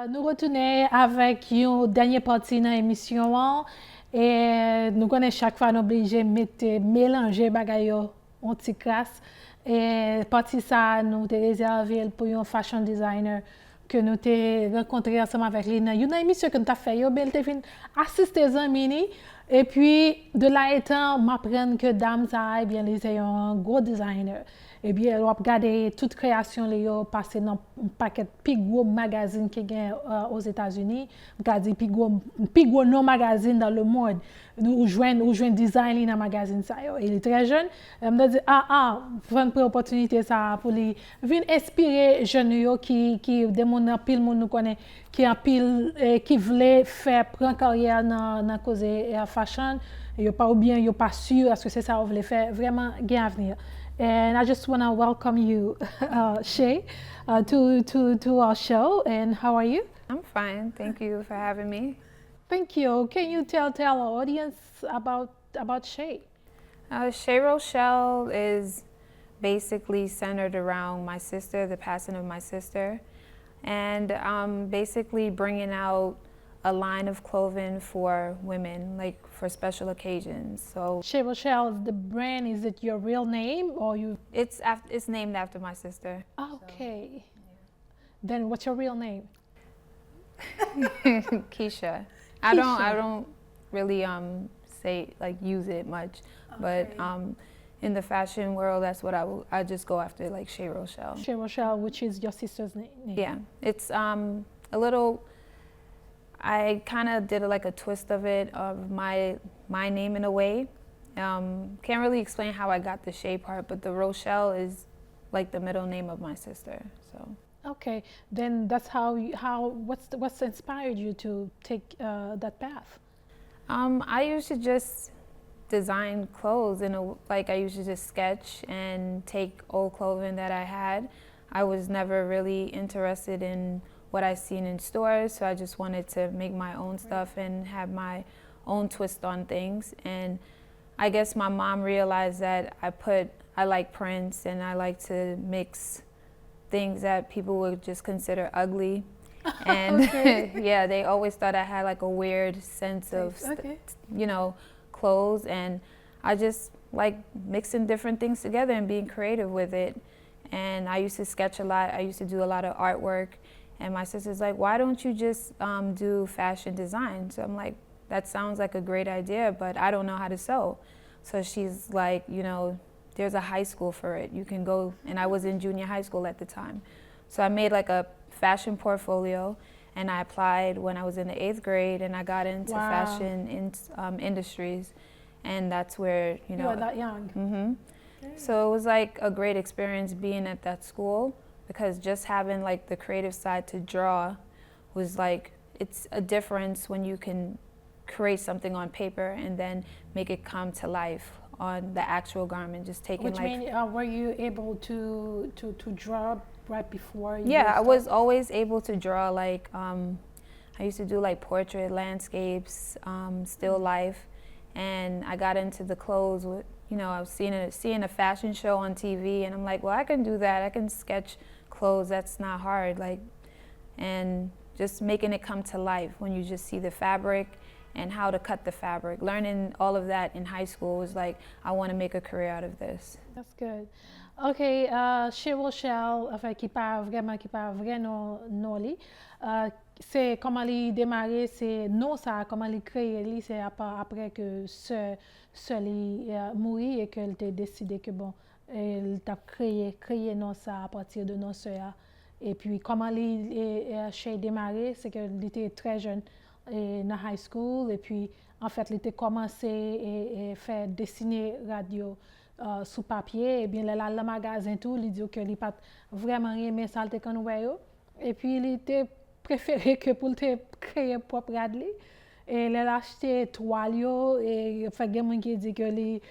Nous retournons avec une dernière partie dans l'émission et nous connaissons chaque fois nous obligés de mettre mélanger bagaille en petite classe et partie ça nous te réservé pour un fashion designer que nous t'ai rencontré ensemble avec Eline. Une émission que nous t'a fait yo belle te fin assister aux amis et puis de là étant m'apprendre que dame ça bien les un gros designer. Et bien, on va regarder toute création les yo passer dans un paquet plus gros magazine qui gagne aux États-Unis, regarder plus gros non magazine dans le monde. Nous joindre design dans magazine ça yo. Il est très jeune, elle me dit prendre opportunité ça pour lui venir inspirer jeunes yo qui des monde pile monde nous connaît qui en pile qui voulait faire prendre carrière dans cause fashion, yo pas ou bien yo pas sûr est-ce que c'est ça on voulait faire vraiment gain avenir. And I just want to welcome you, Shay, to our show. And how are you? I'm fine. Thank you for having me. Thank you. Can you tell our audience about Shay? Shay Rochelle is basically centered around my sister, the passing of my sister, and basically bringing out a line of clothing for women, like for special occasions. So Shay Rochelle, the brand, is it your real name or you? It's named after my sister. Okay. So, yeah. Then what's your real name? Keisha. I don't really say use it much, okay. But in the fashion world, that's what I just go after, like Shay Rochelle. Shay Rochelle, which is your sister's name. Yeah, it's a little. I kind of did like a twist of it, of my name in a way. Can't really explain how I got the Shay part, but the Rochelle is like the middle name of my sister. So. Okay, then that's what's inspired you to take that path? I used to just design clothes I used to just sketch and take old clothing that I had. I was never really interested in what I seen in stores, so I just wanted to make my own stuff and have my own twist on things. And I guess my mom realized that I like prints and I like to mix things that people would just consider ugly. And yeah, they always thought I had like a weird sense of clothes, and I just like mixing different things together and being creative with it. And I used to sketch a lot. I used to do a lot of artwork. And my sister's like, why don't you just do fashion design? So I'm like, that sounds like a great idea, but I don't know how to sew. So she's like, there's a high school for it. You can go, and I was in junior high school at the time. So I made like a fashion portfolio, and I applied when I was in the 8th grade, and I got into fashion industries, and that's where, You were that young. Mm-hmm. So it was like a great experience being at that school, because just having like the creative side to draw was like, it's a difference when you can create something on paper and then make it come to life on the actual garment, just taking Which means, were you able to draw right before you? Yeah, I was always able to draw, like, I used to do like portrait, landscapes, still life, and I got into the clothes with, I was seeing a fashion show on TV, and I'm like, well, I can do that. I can sketch clothes, that's not hard, and just making it come to life when you just see the fabric and how to cut the fabric. Learning all of that in high school was like, I want to make a career out of this. That's good. Okay, Shay Rochelle, qui parle vraiment non, c'est comment il démarrer, c'est non ça, comment il créer, c'est après que ce mourir et qu'elle t'a décidé que bon, elle t'a créé non ça à partir de non ça. Et puis comment Shay démarrer, c'est qu'elle était très jeune dans high school, et puis en fait il était commencé et faire dessiner radio sous papier, et bien là le magasin tout, il dit que il pas vraiment aimé ça le qu'on voyait, et puis il était préféré que pour te créer propre radli, et il a acheté toile et fait quelqu'un qui dit que les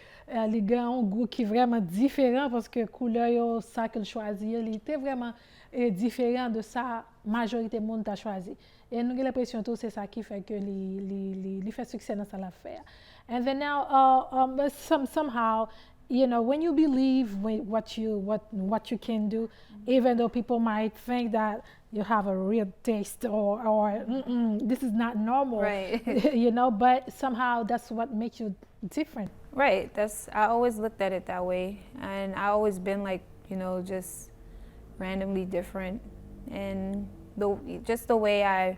gars ont un goût qui est vraiment différent parce que couleur ça qu'il choisit, il était vraiment différent de ça majorité monde a choisi. Et nous avons l'impression que c'est ça qui fait que les fait succès dans ça l'affaire. And then now somehow when you believe what you can do, even though people might think that you have a real taste, or this is not normal, Right. you know. But somehow that's what makes you different. Right. I always looked at it that way, and I always been like, just randomly different, and just the way I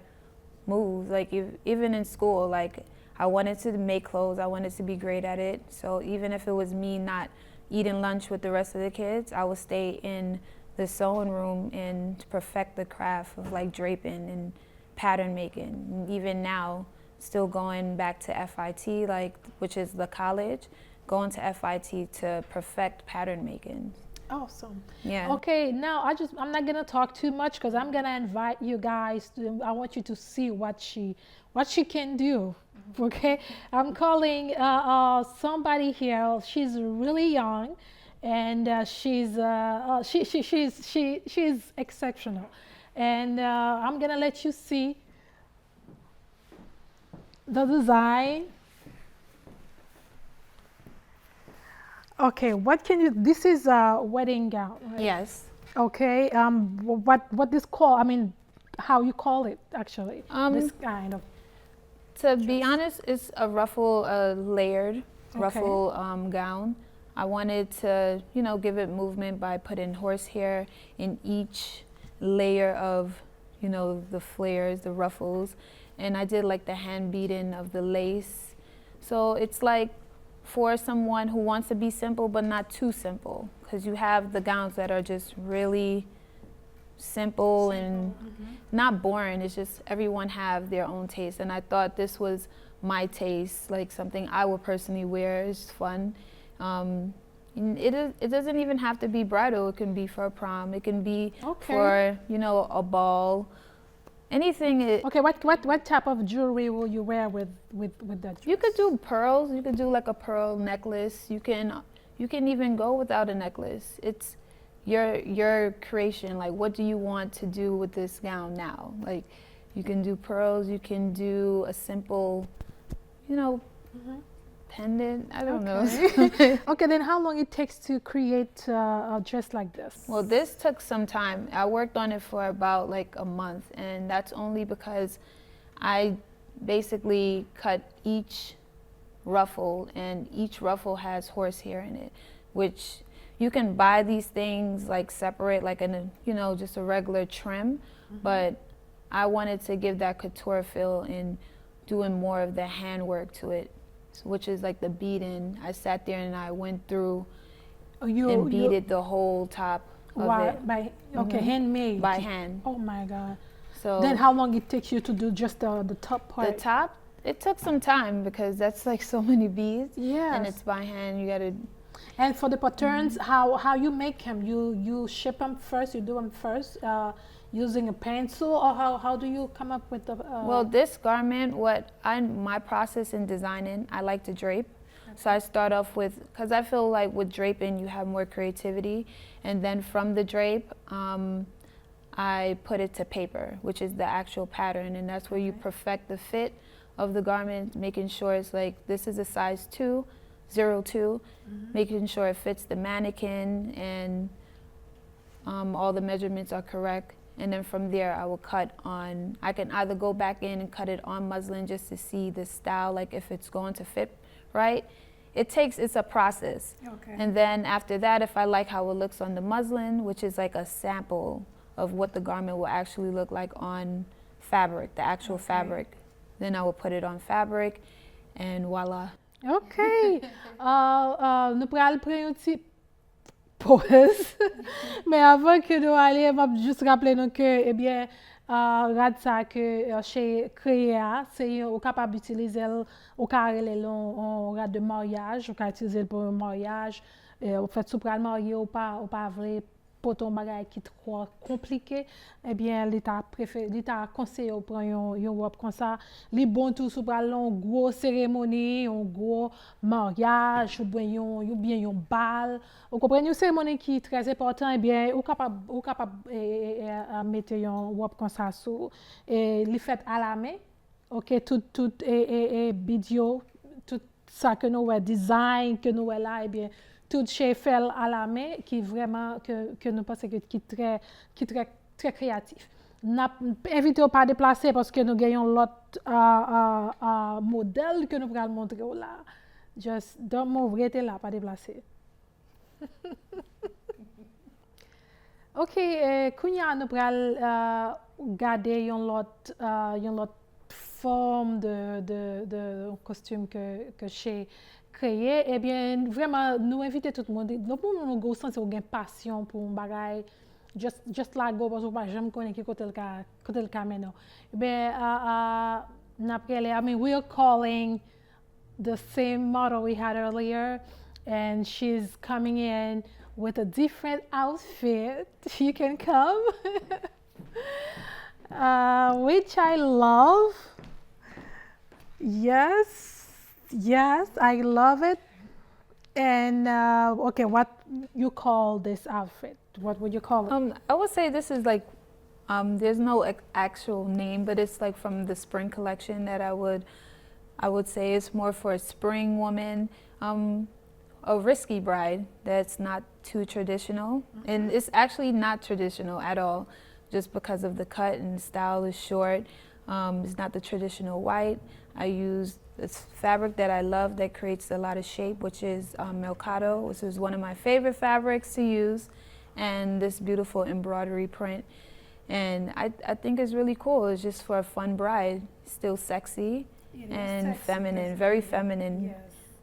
move, like even in school, like I wanted to make clothes, I wanted to be great at it. So even if it was me not eating lunch with the rest of the kids, I would stay in the sewing room and perfect the craft of like draping and pattern making. And even now, still going back to FIT, like, which is the college, going to FIT to perfect pattern making. Awesome. Yeah. Okay, now I'm not gonna talk too much because I'm gonna invite you guys to. I want you to see what she can do. Okay, I'm calling somebody here. She's really young, and she's exceptional, and I'm gonna let you see the design. Okay, what can you? This is a wedding gown, right? Yes. Okay. What this call? I mean, how you call it actually? This kind of. To be honest, it's a ruffle, layered ruffle gown. I wanted to, give it movement by putting horsehair in each layer of, the flares, the ruffles, and I did like the hand beating of the lace. So it's like for someone who wants to be simple but not too simple, because you have the gowns that are just really simple and not boring. It's just everyone have their own taste, and I thought this was my taste, like something I would personally wear. It's fun. It doesn't even have to be bridal. It can be for a prom. It can be for a ball. Anything. Okay, what type of jewelry will you wear with that dress? You could do pearls. You could do like a pearl necklace. You can even go without a necklace. It's your creation. Like, what do you want to do with this gown now? Like, you can do pearls. You can do a simple, pendant. I don't know. Okay, then how long it takes to create a dress like this? Well, this took some time. I worked on it for about like a month, and that's only because I basically cut each ruffle, and each ruffle has horsehair in it, which you can buy these things like separate, like in a, just a regular trim, but I wanted to give that couture feel and doing more of the handwork to it, which is like the beading. I sat there and I went through and beaded the whole top of it. Handmade. By hand. Oh my God. So then how long it takes you to do just the top part? The top, it took some time because that's like so many beads. Yes. And it's by hand. You gotta. And for the patterns, how you make them? You shape them first. You do them first using a pencil, or how do you come up with the? Well, this garment, my process in designing, I like to drape. Okay. So I start off with, because I feel like with draping you have more creativity, and then from the drape, I put it to paper, which is the actual pattern, and that's where you perfect the fit of the garment, making sure it's like this is a size 02, making sure it fits the mannequin and all the measurements are correct. And then from there, I will cut on, I can either go back in and cut it on muslin just to see the style, like if it's going to fit right. It's a process. Okay. And then after that, if I like how it looks on the muslin, which is like a sample of what the garment will actually look like on fabric, the actual fabric, then I will put it on fabric and voila. Ok. Nou pral pren yon ti pause. Mais avant que nou ale, map juste rappele nou ke, ebyen, rad sa ke chez Créa, se yon ou kapab utilize el, ou ka rele lon rad de mariage, ou ka utilize el pour un mariage, ou fait sou pral mariye ou pa vle poton bagay ki tro komplike, ebyen, li ta konseye ou pran yon robe kon sa. Li bon tou sou pral lon gros cérémonie, yon gros mariage, ou bien yon bal. Ou kompren yon cérémonie ki très important, ebyen, ou kapab mette yon robe kon sa sou. Li fet à la main, ok, tout bidyo, tout sa ke nou wè design, ke nou wè la, ebyen, tout chez fait à la main, qui vraiment que nous pensons qui très créatif. n'a invité pas déplacer parce que nous gagnons l'autre modèle que nous pourrons montrer là. Just don't move, restez là, pas déplacer. Ok, kounya nous pourrons garder une autre forme de costume que j'ai créé. Eh bien, vraiment, nous inviter tout le monde. Nous pouvons nous sentir une passion pour un bagage. Just like go parce que j'aime connaître qui côté le caméra. Eh bien, I mean, we are calling the same model we had earlier, and she's coming in with a different outfit. You can come, which I love. Yes, I love it. And okay, what you call this outfit? What would you call it? I would say this is like, there's no actual name, but it's like from the spring collection that I would say it's more for a spring woman, a risky bride that's not too traditional. And it's actually not traditional at all, just because of the cut and the style is short. It's not the traditional white. I use this fabric that I love that creates a lot of shape, which is Melcato, which is one of my favorite fabrics to use, and this beautiful embroidery print. And I think it's really cool. It's just for a fun bride, still sexy and sexy, feminine, very feminine. Yes.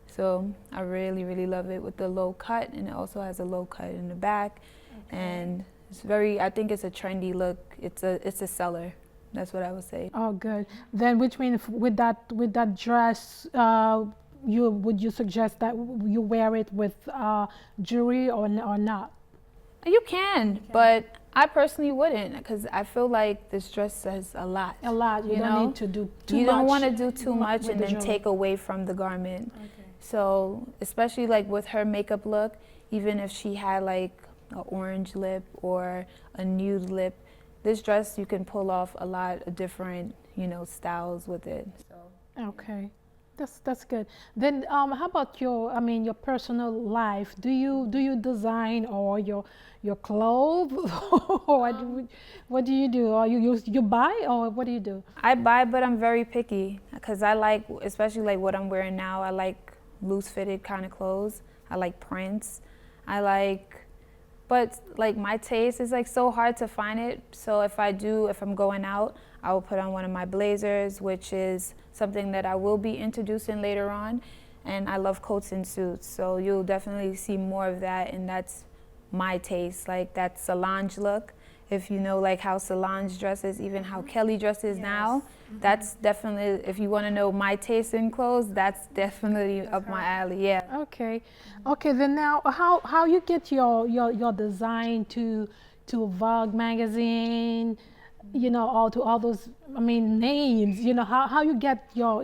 So I really, really love it with the low cut, and it also has a low cut in the back. Okay. And it's I think it's a trendy look. It's a seller. That's what I would say. Oh, good. Then, which means with that dress, would you suggest that you wear it with jewelry or not? You can, but I personally wouldn't, because I feel like this dress says a lot. A lot. You don't need to do too much. You don't want to do too much and then take away from the garment. Okay. So, especially like with her makeup look, even if she had like an orange lip or a nude lip, this dress you can pull off a lot of different, styles with it. So. Okay. That's good. Then how about your personal life? Do you design or your clothes? Or what do you do? Or you buy, or what do you do? I buy, but I'm very picky, because I like, especially like what I'm wearing now, I like loose fitted kind of clothes. I like prints. But like my taste is like so hard to find it. So if I'm going out, I will put on one of my blazers, which is something that I will be introducing later on. And I love coats and suits, so you'll definitely see more of that, and that's my taste, like that Solange look. If you know like how Solange dresses, even how Kelly dresses now, that's definitely, if you want to know my taste in clothes, that's definitely up my alley, yeah. Okay, then now how you get your design to Vogue magazine, all to all those, names, how you get your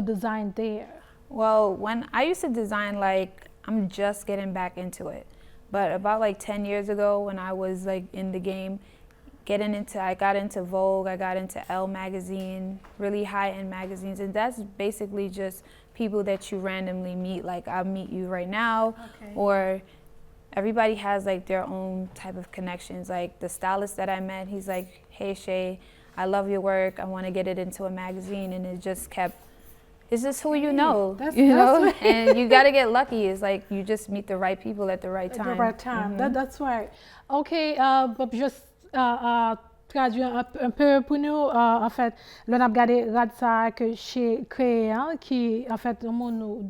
design there? Well, when I used to design, like, I'm just getting back into it. But about like 10 years ago, when I was like in the game, I got into Vogue, I got into Elle magazine, really high-end magazines, and that's basically just people that you randomly meet. Like, I'll meet you right now, or everybody has like their own type of connections. Like the stylist that I met, he's like, "Hey Shay, I love your work. I want to get it into a magazine," and it's just who you know, that's and you got to get lucky. It's like you just meet the right people at the right time. At the right time, that's right. Okay, just traduire un peu pour nous, en fait, l'on a regardé Radsa que j'ai créé, qui, en fait, au monde,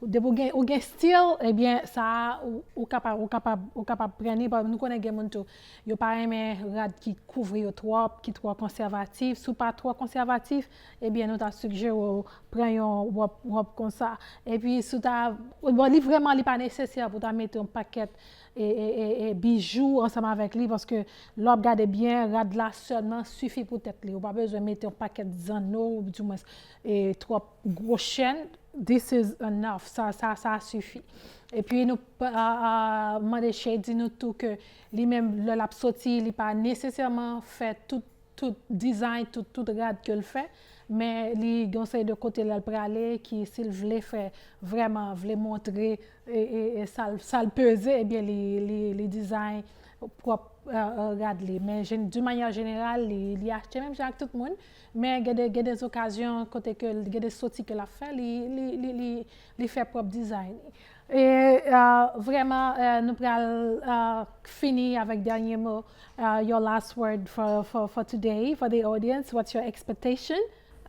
depuis un style, eh bien, ça, ou capable prendre, nous connaissons des gens qui pas aimé rad qui couvre qui trop conservatif, sous pas trop conservatif, eh bien, nous t'a suggéré prendre une robe comme ça. Et puis, sous ta, vraiment, il pas nécessaire pour mettre un paquet et bijoux ensemble avec lui, parce que l'on regarde bien, rad là seulement suffit pour tête lui. On pas besoin de mettre un paquet de anneaux, du moins, et trop gros chaînes. This is enough, ça suffit. Et puis nous demander chez nous tout que lui-même le l'a sorti, il pas nécessairement fait tout design, tout rad que le fait, mais il conseille de côté là pour aller qui s'il voulait faire vraiment voulait montrer et ça le peser, et bien les design propre regarder. Mais d'une manière générale, il achète même avec tout le monde. Mais il y a des occasions, côté que il y a des sorties que la fait, il fait propre design. Et vraiment, nous allons finir avec dernier mot. Your last word for today, for the audience. What's your expectation?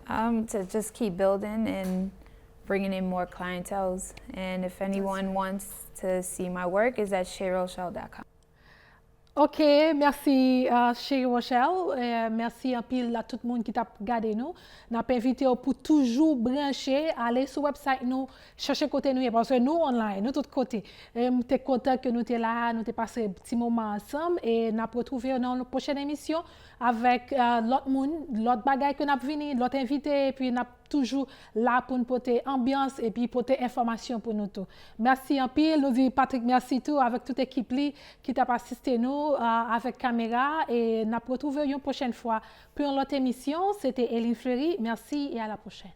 To just keep building and bringing in more clientels. And if anyone wants to see my work, is at shayrochelle.com. OK, merci chérie Rochelle. Merci en pile à tout le monde qui t'a regardé nous. N'a pas invité pour toujours brancher, aller sur le website nous, chercher côté nous parce que nous online, nous tous côtés. Nous sommes contents que nous sommes là, nous avons passé un petit moment ensemble et nous retrouver dans la prochaine émission avec l'autre monde, l'autre bagaille que nous avons venu, l'autre invité et puis nous toujours là pour nous porter ambiance et puis porter information pour nous tous. Merci en pile, nous dit Patrick merci tout avec toute l'équipe qui t'a assisté nous avec caméra et nous retrouver une prochaine fois pour une autre émission. C'était Eline Fleury. Merci et à la prochaine.